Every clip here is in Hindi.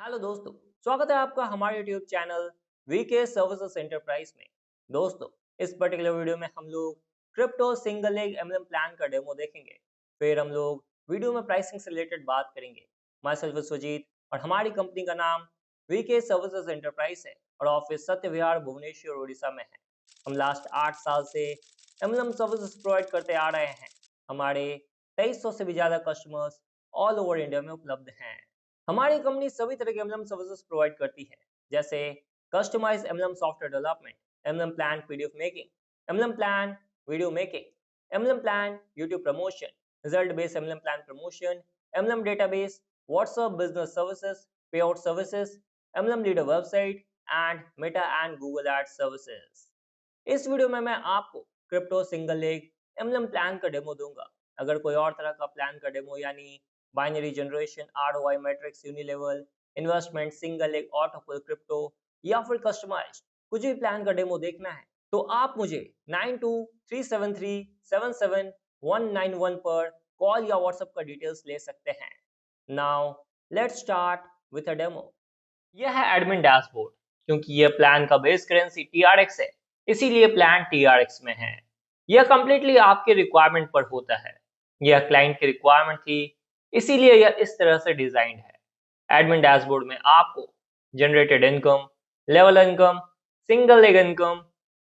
हेलो दोस्तों, स्वागत है आपका हमारे YouTube channel VK services enterprise में। दोस्तों, इस पर्टिकुलर वीडियो में हम लोग crypto single leg MLM plan का डेमो देखेंगे। फिर हम लोग वीडियो में प्राइसिंग से रिलेटेड बात करेंगे। माई सेल्फ सुजीत और हमारी कंपनी का नाम वीके सर्विसेज एंटरप्राइज है और ऑफिस सत्य विहार भुवनेश्वर उड़ीसा में है। हम लास्ट 8 साल से एमएलएम सर्विसेज प्रोवाइड करते आ रहे हैं। हमारे 2300 से भी ज़्यादा कस्टमर्स ऑल ओवर इंडिया में उपलब्ध हैं। हमारी कंपनी सभी तरह के एमएलएम सर्विसेज प्रोवाइड करती है, जैसे customise MLM software development, MLM plan PDF making, MLM plan video making, MLM plan YouTube promotion, result based MLM plan promotion, MLM database, WhatsApp business services, pay out services, MLM leader website and Meta and Google ads services. इस वीडियो में मैं आपको crypto single leg MLM plan का डेमो दूंगा। अगर कोई और तरह का प्लान का डेमो यानी binary generation, ROI matrix, unilevel investment, single leg, autopool crypto या फिर कस्टमाइज्ड कुछ भी प्लान का डेमो देखना है तो आप मुझे 9237377191 पर कॉल या व्हाट्सएप का डिटेल्स ले सकते हैं। Now let's start with a demo. यह है एडमिन डैशबोर्ड। क्योंकि यह प्लान का बेस करेंसी टीआरएक्स है, इसीलिए प्लान टीआरएक्स में है। यह कंप्लीटली आपके रिक्वायरमेंट पर होता है। यह क्लाइंट की रिक्वायरमेंट थी, इसीलिए यह इस तरह से डिजाइंड है। एडमिन डैशबोर्ड में आपको generated income, level income, single leg income,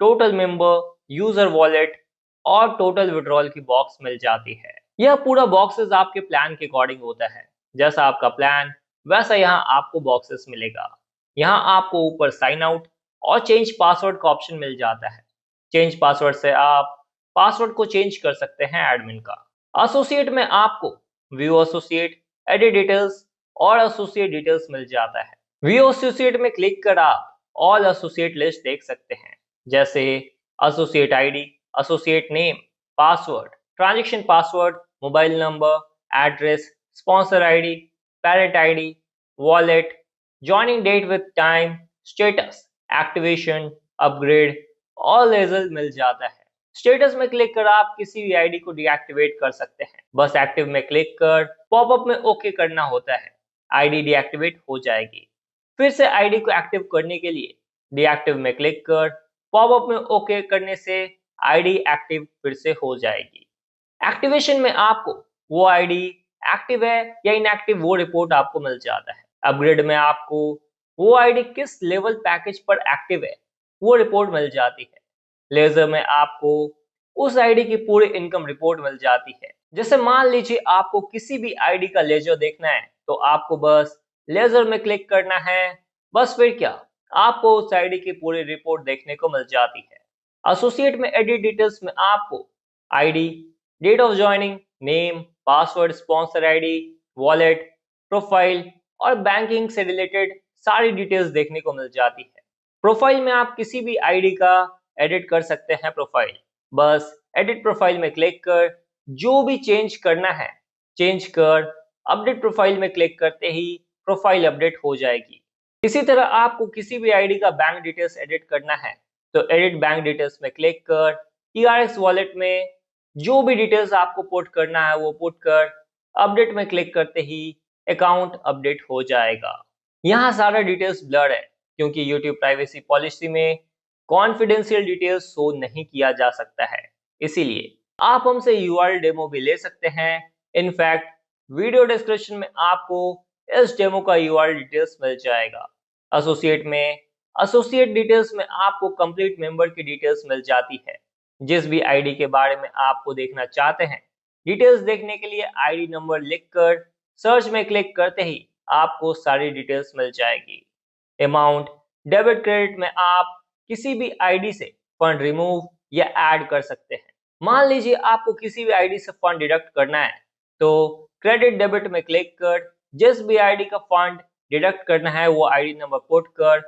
total member, user wallet और टोटल विड्रॉल की बॉक्स मिल जाती है। यह पूरा बॉक्सेस आपके प्लान के अकॉर्डिंग होता है। जैसा आपका प्लान वैसा यहाँ आपको बॉक्सेस मिलेगा। यहाँ आपको ऊपर साइन आउट और चेंज पासवर्ड का ऑप्शन मिल जाता है। चेंज पासवर्ड से आप पासवर्ड को चेंज कर सकते हैं एडमिन का। एसोसिएट में आपको व्यू एसोसिएट, एडिट डिटेल्स और एसोसिएट डिटेल्स मिल जाता है। व्यू एसोसिएट में क्लिक कर आप ऑल एसोसिएट लिस्ट देख सकते हैं, जैसे associate ID, associate name, password, transaction password, mobile number, address, sponsor ID, parent ID, wallet, joining date with time, status, activation, upgrade, all ledger मिल जाता है। स्टेटस में क्लिक कर आप किसी भी आईडी को डीएक्टिवेट कर सकते हैं। बस एक्टिव में क्लिक कर पॉपअप में ओके करना होता है, आईडी डीएक्टिवेट हो जाएगी। फिर से आईडी को एक्टिव करने के लिए डीएक्टिव में क्लिक कर पॉपअप में ओके करने से आईडी एक्टिव फिर से हो जाएगी। एक्टिवेशन में आपको वो आईडी एक्टिव है या इनएक्टिव वो रिपोर्ट आपको मिल जाता है। अपग्रेड में आपको वो आईडी किस लेवल पैकेज पर एक्टिव है वो रिपोर्ट मिल जाती है। लेजर में आपको उस आईडी की पूरी इनकम रिपोर्ट मिल जाती है। जैसे मान लीजिए आपको किसी भी आईडी का लेजर देखना है तो आपको बस लेजर में क्लिक करना है। बस फिर क्या, आपको उस आईडी की पूरी रिपोर्ट देखने को मिल जाती है। एसोसिएट में एडिट डिटेल्स में आपको ID, date of joining, name, password, sponsor ID, wallet, profile और बैंकिंग से रिलेटेड सारी डिटेल्स देखने को मिल जाती है। प्रोफाइल में आप किसी भी आईडी का एडिट कर सकते हैं प्रोफाइल। बस एडिट प्रोफाइल में क्लिक कर जो भी चेंज करना है चेंज कर अपडेट प्रोफाइल में क्लिक करते ही प्रोफाइल अपडेट हो जाएगी। इसी तरह आपको किसी भी आईडी का बैंक डिटेल्स एडिट करना है तो एडिट बैंक डिटेल्स में क्लिक कर टीआरएक्स वॉलेट में जो भी डिटेल्स आपको पुट करना है वो पुट कर अपडेट में क्लिक करते ही अकाउंट अपडेट हो जाएगा। यहाँ सारा डिटेल्स ब्लर है क्योंकि YouTube प्राइवेसी पॉलिसी में कॉन्फिडेंशियल डिटेल्स शो नहीं किया जा सकता है। इसीलिए आप हमसे यूआरएल डेमो भी ले सकते हैं। इनफैक्ट वीडियो डिस्क्रिप्शन में आपको इस डेमो का यूआरएल डिटेल्स मिल जाएगा। एसोसिएट में एसोसिएट डिटेल्स में आपको कंप्लीट मेंबर की डिटेल्स मिल जाती है। जिस भी आईडी के बारे में आपको देखना चाहते हैं डिटेल्स देखने के लिए आईडी नंबर लिखकर सर्च में क्लिक करते ही आपको सारी डिटेल्स मिल जाएगी। अमाउंट, डेबिट क्रेडिट में आप किसी भी आईडी से फंड रिमूव या ऐड कर सकते हैं। मान लीजिए आपको किसी भी आईडी से फंड डिडक्ट करना है तो क्रेडिट डेबिट में क्लिक कर जिस भी आईडी का फंड डिडक्ट करना है वो आईडी नंबर पुट कर,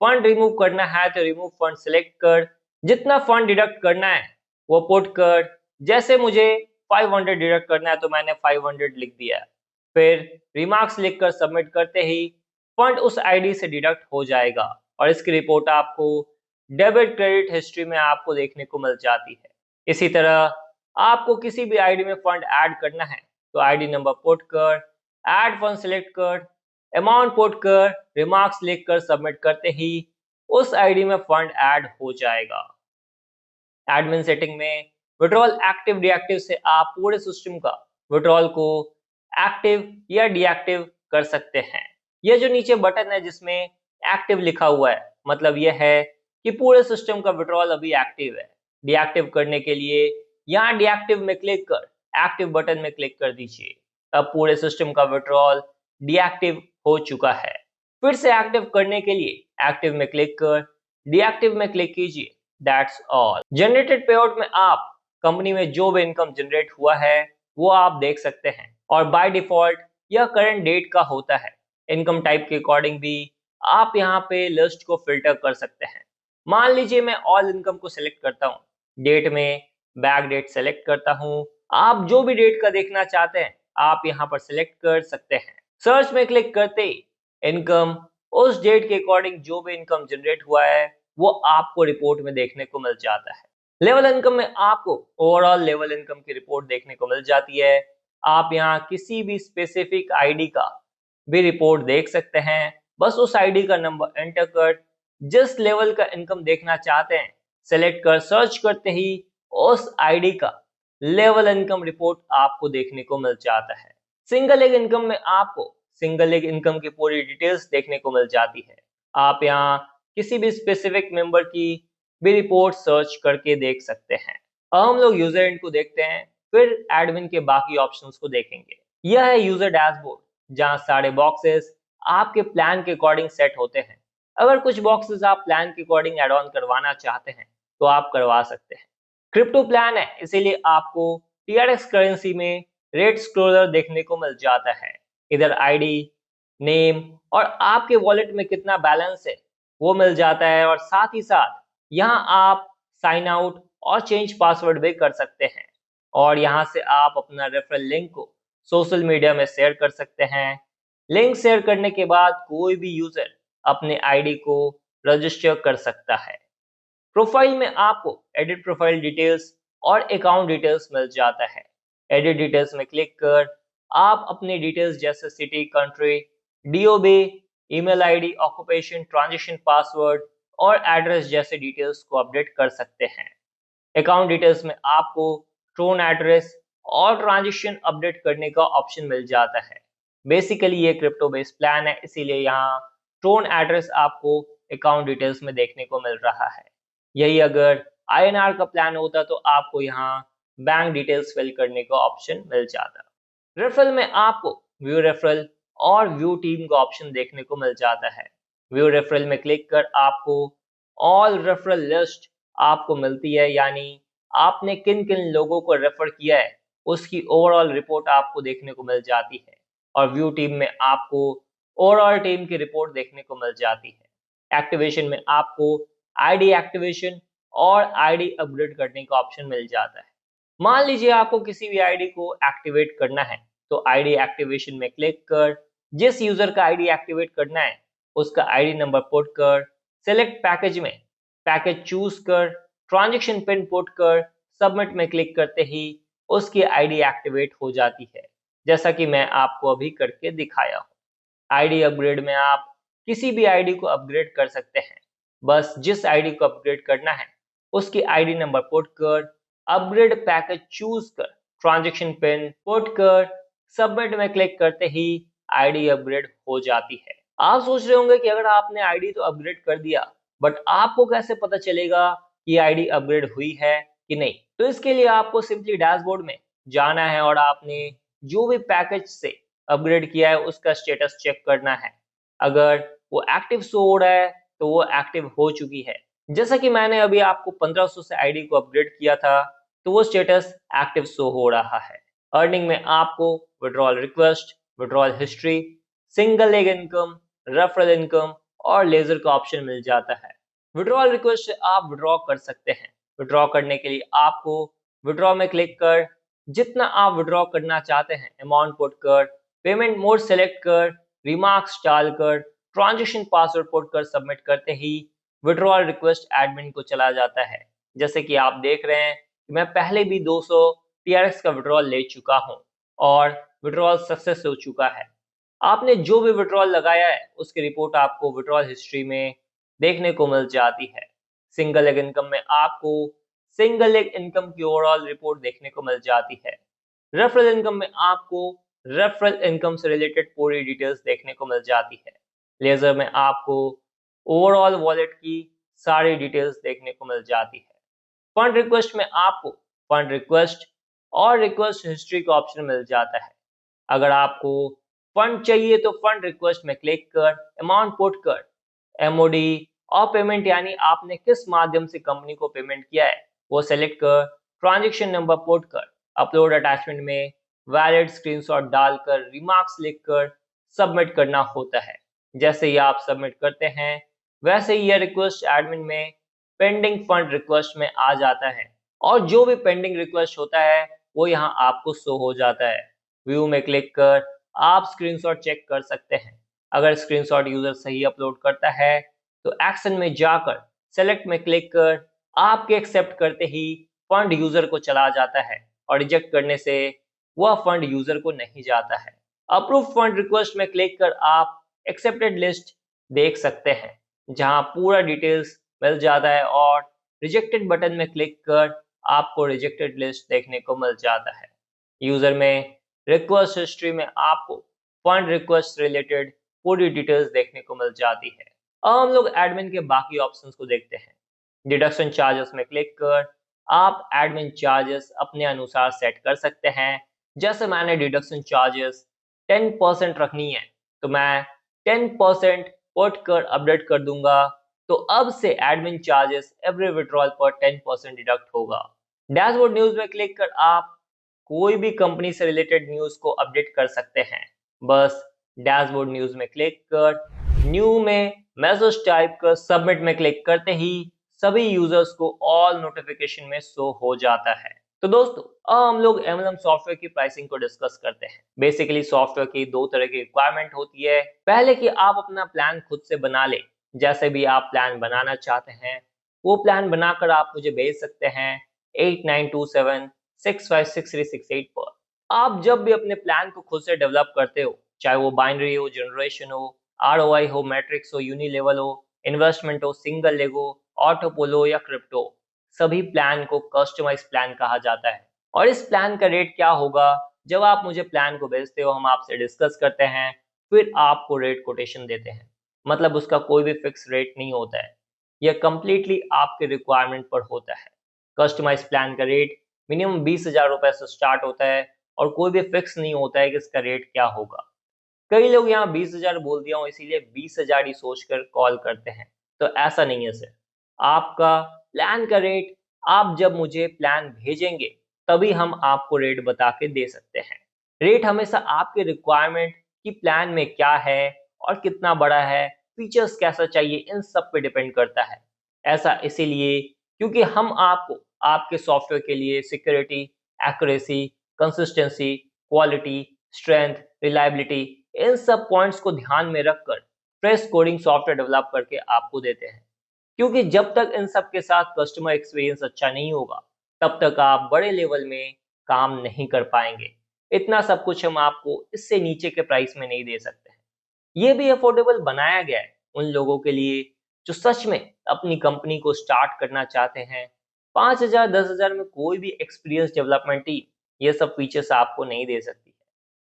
फंड रिमूव करना है तो रिमूव फंड सिलेक्ट कर, जितना फंड डिडक्ट करना है वो पुट कर। जैसे मुझे 500 डिडक्ट करना है तो मैंने 500 लिख दिया। फिर रिमार्क्स लिखकर सबमिट करते ही फंड उस आईडी से डिडक्ट हो जाएगा और इसकी रिपोर्ट आपको डेबिट क्रेडिट हिस्ट्री में आपको देखने को मिल जाती है। इसी तरह आपको किसी भी आईडी में फंड ऐड करना है तो आईडी नंबर पुट कर ऐड फंड सिलेक्ट कर अमाउंट पुट कर रिमार्क्स लिखकर सबमिट करते ही उस आईडी में फंड ऐड हो जाएगा। एडमिन सेटिंग में विड्रॉल एक्टिव डीएक्टिव से आप पूरे सिस्टम का विड्रॉल को एक्टिव या डीएक्टिव कर सकते हैं। यह जो नीचे बटन है जिसमें एक्टिव लिखा हुआ है, मतलब यह है कि पूरे सिस्टम का विड्रॉल अभी एक्टिव है। डीएक्टिव करने के लिए यहाँ डीएक्टिव में क्लिक कर एक्टिव बटन में क्लिक कर दीजिए। अब पूरे सिस्टम का विड्रॉल डीएक्टिव हो चुका है। फिर से एक्टिव करने के लिए एक्टिव में क्लिक कर डीएक्टिव में क्लिक कीजिए। That's all. जनरेटेड पेआउट में आप कंपनी में जो भी इनकम जनरेट हुआ है वो आप देख सकते हैं और बाय डिफॉल्ट यह करंट डेट का होता है। इनकम टाइप के अकॉर्डिंग भी आप यहाँ पे लिस्ट को फिल्टर कर सकते हैं। मान लीजिए मैं ऑल इनकम को सिलेक्ट करता हूँ, डेट में बैक डेट सेलेक्ट करता हूँ। आप जो भी डेट का देखना चाहते हैं आप यहाँ पर सिलेक्ट कर सकते हैं। सर्च में क्लिक करते ही इनकम उस डेट के अकॉर्डिंग जो भी इनकम जनरेट हुआ है वो आपको रिपोर्ट में देखने को मिल जाता है। लेवल इनकम में आपको ओवरऑल लेवल इनकम की रिपोर्ट देखने को मिल जाती है। आप यहाँ किसी भी स्पेसिफिक आईडी का भी रिपोर्ट देख सकते हैं। बस उस आईडी का नंबर एंटर कर जिस लेवल का इनकम देखना चाहते हैं सेलेक्ट कर सर्च करते ही उस आईडी का लेवल इनकम रिपोर्ट आपको देखने को मिल जाता है। सिंगल लेग इनकम में आपको सिंगल लेग इनकम की पूरी डिटेल्स देखने को मिल जाती है। आप यहाँ किसी भी स्पेसिफिक मेंबर की भी रिपोर्ट सर्च करके देख सकते हैं। अब हम लोग यूजर एंड को देखते हैं, फिर एडमिन के बाकी ऑप्शंस को देखेंगे। यह है यूजर डैशबोर्ड जहां सारे बॉक्सेस आपके प्लान के अकॉर्डिंग सेट होते हैं। अगर कुछ बॉक्सेस आप प्लान के अकॉर्डिंग एड ऑन करवाना चाहते हैं तो आप करवा सकते हैं। क्रिप्टो प्लान है इसीलिए आपको टीआरएक्स करेंसी में रेट स्क्रोलर देखने को मिल जाता है। इधर आईडी, नेम और आपके वॉलेट में कितना बैलेंस है वो मिल जाता है और साथ ही साथ यहाँ आप साइन आउट और चेंज पासवर्ड भी कर सकते हैं और यहाँ से आप अपना रेफरल लिंक को सोशल मीडिया में शेयर कर सकते हैं। लिंक शेयर करने के बाद कोई भी यूजर अपने आईडी को रजिस्टर कर सकता है। प्रोफाइल में आपको एडिट प्रोफाइल डिटेल्स और अकाउंट डिटेल्स मिल जाता है। एडिट डिटेल्स में क्लिक कर आप अपनी डिटेल्स जैसे city, country, DOB, email ID, occupation, transaction password और एड्रेस जैसे डिटेल्स को अपडेट कर सकते हैं। अकाउंट डिटेल्स में आपको ट्रोन एड्रेस और ट्रांजैक्शन अपडेट करने का ऑप्शन मिल जाता है। बेसिकली ये क्रिप्टो बेस्ड प्लान है इसीलिए यहाँ ट्रोन एड्रेस आपको अकाउंट डिटेल्स में देखने को मिल रहा है। यही अगर आईएनआर का प्लान होता तो आपको यहाँ बैंक डिटेल्स फिल करने का ऑप्शन मिल जाता। रेफरल में आपको व्यू रेफरल और व्यू टीम का ऑप्शन देखने को मिल जाता है। व्यू रेफरल में क्लिक कर आपको ऑल रेफरल लिस्ट आपको मिलती है, यानी आपने किन किन लोगों को रेफर किया है उसकी ओवरऑल रिपोर्ट आपको देखने को मिल जाती है। और व्यू टीम में आपको ओवरऑल टीम की रिपोर्ट देखने को मिल जाती है। एक्टिवेशन में आपको आईडी एक्टिवेशन और आईडी अपग्रेड करने का ऑप्शन मिल जाता है। मान लीजिए आपको किसी भी आईडी को एक्टिवेट करना है तो आईडी एक्टिवेशन में क्लिक कर जिस यूजर का आईडी एक्टिवेट करना है उसका आईडी नंबर पुट कर सेलेक्ट पैकेज में पैकेज चूज कर ट्रांजैक्शन पिन पुट कर सबमिट में क्लिक करते ही उसकी आईडी एक्टिवेट हो जाती है, जैसा कि मैं आपको अभी करके दिखाया हूँ। आईडी अपग्रेड में आप किसी भी आईडी को अपग्रेड कर सकते हैं। बस जिस आईडी को अपग्रेड करना है उसकी आईडी नंबर पुट कर अपग्रेड पैकेज चूज कर ट्रांजैक्शन पिन पुट कर सबमिट में क्लिक करते ही आईडी अपग्रेड हो जाती है। आप सोच रहे होंगे कि अगर आपने आईडी तो अपग्रेड कर दिया बट आपको कैसे पता चलेगा कि आईडी अपग्रेड हुई है कि नहीं। तो इसके लिए आपको सिंपली डैशबोर्ड में जाना है और आपने जो भी पैकेज से अपग्रेड किया है उसका स्टेटस चेक करना है। अगर वो एक्टिव शो हो रहा है तो वो एक्टिव हो चुकी है। जैसा कि मैंने अभी आपको 1500 से आईडी को अपग्रेड किया था तो वो स्टेटस एक्टिव शो हो रहा है। अर्निंग में आपको withdrawal request, withdrawal history, single leg income, referral income और लेजर का ऑप्शन मिल जाता है। विड्रॉल रिक्वेस्ट से आप विड्रॉ कर सकते हैं। विड्रॉ करने के लिए आपको विड्रॉ में क्लिक कर जितना आप विड्रॉ करना चाहते हैं अमाउंट पुट कर पेमेंट मोड सेलेक्ट कर रिमार्क्स डालकर ट्रांजैक्शन पासवर्ड पुट कर सबमिट करते ही विड्रॉल रिक्वेस्ट एडमिन को चला जाता है। जैसे कि आप देख रहे हैं कि मैं पहले भी 200 टीआरएक्स का विड्रॉल ले चुका हूं और विड्रॉल सक्सेस हो चुका है। आपने जो भी विड्रॉल लगाया है उसकी रिपोर्ट आपको विड्रॉल हिस्ट्री में देखने को मिल जाती है। सिंगल लेग इनकम में आपको सिंगल लेग इनकम की ओवरऑल रिपोर्ट देखने को मिल जाती है। रेफरल इनकम में आपको रेफरल इनकम से रिलेटेड पूरी डिटेल्स देखने को मिल जाती है। लेजर में आपको ओवरऑल वॉलेट की सारी डिटेल्स देखने को मिल जाती है। फंड रिक्वेस्ट में आपको फंड रिक्वेस्ट और रिक्वेस्ट हिस्ट्री का ऑप्शन मिल जाता है। अगर आपको फंड चाहिए तो फंड रिक्वेस्ट में क्लिक कर अमाउंट पुट कर एमओडी और पेमेंट यानी आपने किस माध्यम से कंपनी को पेमेंट किया है वो सेलेक्ट कर ट्रांजैक्शन नंबर पुट कर अपलोड अटैचमेंट में वैलिड स्क्रीनशॉट डालकर रिमार्क्स लिखकर सबमिट करना होता है। जैसे ही आप सबमिट करते हैं वैसे ही यह रिक्वेस्ट एडमिन में पेंडिंग फंड रिक्वेस्ट में आ जाता है और जो भी पेंडिंग रिक्वेस्ट होता है वो यहाँ आपको शो हो जाता है। व्यू में क्लिक कर आप स्क्रीनशॉट चेक कर सकते हैं। अगर स्क्रीनशॉट यूजर सही अपलोड करता है तो एक्शन में जाकर सेलेक्ट में क्लिक कर आपके एक्सेप्ट करते ही फंड यूजर को चला जाता है और रिजेक्ट करने से वह फंड यूजर को नहीं जाता है। अप्रूव फंड रिक्वेस्ट में क्लिक कर आप एक्सेप्टेड लिस्ट देख सकते हैं जहां पूरा डिटेल्स मिल जाता है और रिजेक्टेड बटन में क्लिक कर आपको रिजेक्टेड लिस्ट देखने को मिल जाता है। यूजर में रिक्वेस्ट हिस्ट्री में आपको फंड रिक्वेस्ट रिलेटेड पूरी डिटेल्स देखने को मिल जाती है। अब हम लोग एडमिन के बाकी ऑप्शंस को देखते हैं। डिडक्शन चार्जेस में क्लिक कर आप एडमिन चार्जेस अपने अनुसार सेट कर सकते हैं। जैसे मैंने डिडक्शन चार्जेस 10% रखनी है तो मैं 10% पुट कर अपडेट कर दूंगा, तो अब से एडमिन चार्जेस एवरी विड्रॉल पर 10% डिडक्ट होगा। डैशबोर्ड न्यूज में क्लिक कर आप कोई भी कंपनी से रिलेटेड न्यूज को अपडेट कर सकते हैं। बस डैशबोर्ड न्यूज में क्लिक कर न्यू में मैसेज टाइप कर सबमिट में क्लिक करते ही सभी यूजर्स को ऑल नोटिफिकेशन में शो हो जाता है। तो दोस्तों अब हम लोग MLM सॉफ्टवेयर की प्राइसिंग को डिस्कस करते हैं। बेसिकली सॉफ्टवेयर की दो तरह की रिक्वायरमेंट होती है। पहले कि आप अपना प्लान खुद से बना ले, जैसे भी आप प्लान बनाना चाहते हैं वो प्लान बनाकर आप मुझे भेज सकते हैं 8927656368 पर। आप जब भी अपने प्लान को खुद से डेवलप करते हो, चाहे वो बाइनरी हो, जनरेशन हो, ROI हो, मैट्रिक्स हो, यूनिलेवल हो, इन्वेस्टमेंट हो, सिंगल लेग हो, ऑटोपोलो या क्रिप्टो, सभी प्लान को कस्टमाइज प्लान कहा जाता है। और इस प्लान का रेट क्या होगा जब आप मुझे प्लान को भेजते हो, हम आपसे डिस्कस करते हैं, फिर आपको रेट कोटेशन देते हैं। मतलब उसका कोई भी फिक्स रेट नहीं होता है, यह कंप्लीटली आपके रिक्वायरमेंट पर होता है। कस्टमाइज प्लान का रेट मिनिमम 20,000 रुपए से स्टार्ट होता है और कोई भी फिक्स नहीं होता है कि इसका रेट क्या होगा। कई लोग यहाँ 20,000 बोल दिया हूँ इसीलिए 20,000 ही सोचकर कॉल करते हैं, तो ऐसा नहीं है सर। आपका प्लान का रेट आप जब मुझे प्लान भेजेंगे तभी हम आपको रेट बता के दे सकते हैं। रेट हमेशा आपके रिक्वायरमेंट कि प्लान में क्या है और कितना बड़ा है, फीचर्स कैसा चाहिए, इन सब पे डिपेंड करता है। ऐसा इसीलिए क्योंकि हम आपको आपके सॉफ्टवेयर के लिए security, accuracy, consistency, quality, strength, reliability, इन सब पॉइंट्स को ध्यान में रखकर फ्रेश कोडिंग सॉफ्टवेयर डेवलप करके आपको देते हैं। क्योंकि जब तक इन सब के साथ कस्टमर एक्सपीरियंस अच्छा नहीं होगा तब तक आप बड़े लेवल में काम नहीं कर पाएंगे। इतना सब कुछ हम आपको इससे नीचे के प्राइस में नहीं दे सकते हैं। ये भी अफोर्डेबल बनाया गया है उन लोगों के लिए जो सच में अपनी कंपनी को स्टार्ट करना चाहते हैं। 5,000 10,000 में कोई भी एक्सपीरियंस डेवलपमेंट टीम ये सब फीचर्स आपको नहीं दे सकती है।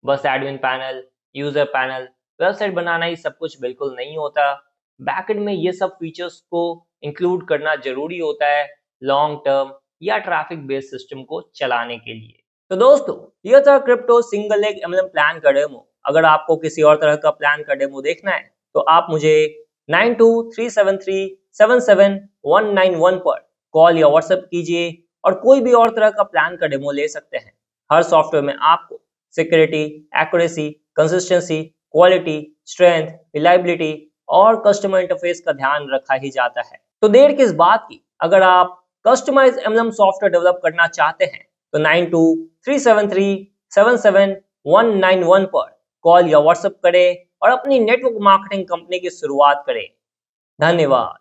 बस admin panel, user panel, website बनाना ही सब कुछ बिल्कुल नहीं होता। बैकएंड में ये सब फीचर्स को इंक्लूड करना जरूरी होता है लॉन्ग टर्म या ट्रैफिक बेस्ड सिस्टम को चलाने के लिए। तो दोस्तों ये था crypto single leg MLM plan का डेमो। अगर आपको किसी और तरह का प्लान का डेमो देखना है तो आप मुझे 9237377191 पर कॉल या व्हाट्सएप कीजिए और कोई भी और तरह का प्लान का डेमो ले सकते हैं। हर सॉफ्टवेयर में आपको security, accuracy, consistency, quality, strength, reliability और कस्टमर इंटरफेस का ध्यान रखा ही जाता है। तो देर किस बात की, अगर आप कस्टमाइज MLM सॉफ्टवेयर डेवलप करना चाहते हैं तो 9237377191 पर कॉल या व्हाट्सएप करें और अपनी नेटवर्क मार्केटिंग कंपनी की शुरुआत करें। धन्यवाद।